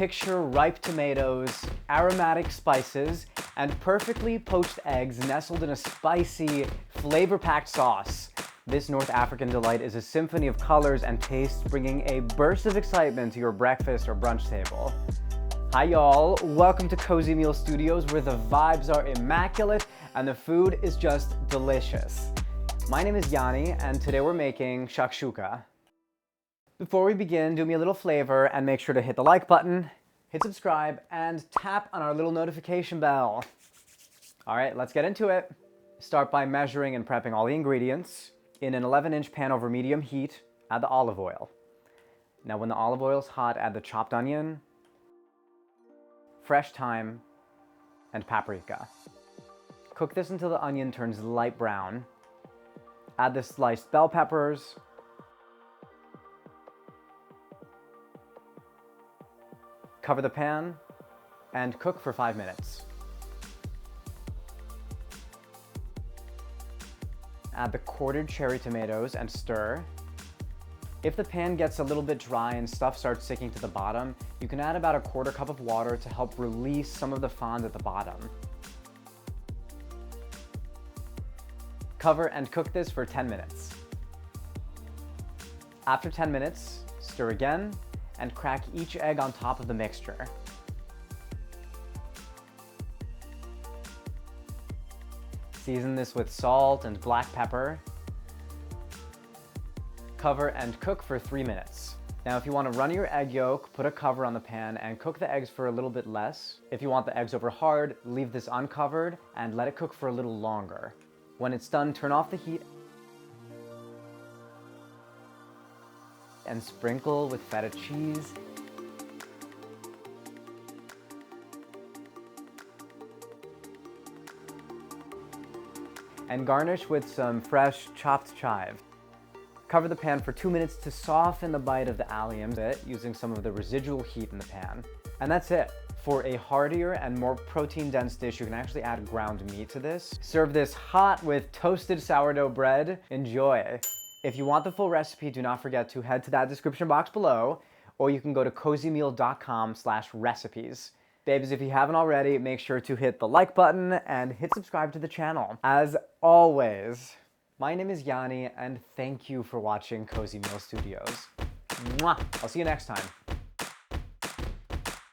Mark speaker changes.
Speaker 1: Picture ripe tomatoes, aromatic spices, and perfectly poached eggs nestled in a spicy, flavor-packed sauce. This North African delight is a symphony of colors and tastes, bringing a burst of excitement to your breakfast or brunch table. Hi y'all, welcome to Cozymeal Studios, where the vibes are immaculate and the food is just delicious. My name is Yanni, and today we're making Shakshouka. Before we begin, do me a little favor and make sure to hit the like button, hit subscribe, and tap on our little notification bell. All right, let's get into it. Start by measuring and prepping all the ingredients. In an 11-inch pan over medium heat, add the olive oil. Now when the olive oil is hot, add the chopped onion, fresh thyme, and paprika. Cook this until the onion turns light brown. Add the sliced bell peppers, cover the pan, and cook for 5 minutes. Add the quartered cherry tomatoes and stir. If the pan gets a little bit dry and stuff starts sticking to the bottom, you can add about a quarter cup of water to help release some of the fond at the bottom. Cover and cook this for 10 minutes. After 10 minutes, stir again and crack each egg on top of the mixture. Season this with salt and black pepper. Cover and cook for 3 minutes. Now, if you want to run your egg yolk, put a cover on the pan and cook the eggs for a little bit less. If you want the eggs over hard, leave this uncovered and let it cook for a little longer. When it's done, turn off the heat and sprinkle with feta cheese. And garnish with some fresh chopped chives. Cover the pan for 2 minutes to soften the bite of the allium using some of the residual heat in the pan. And that's it. For a heartier and more protein-dense dish, you can actually add ground meat to this. Serve this hot with toasted sourdough bread. Enjoy. If you want the full recipe, do not forget to head to that description box below, or you can go to cozymeal.com/recipes. Babes, if you haven't already, make sure to hit the like button and hit subscribe to the channel. As always, my name is Yanni, and thank you for watching Cozymeal Studios. Mwah! I'll see you next time.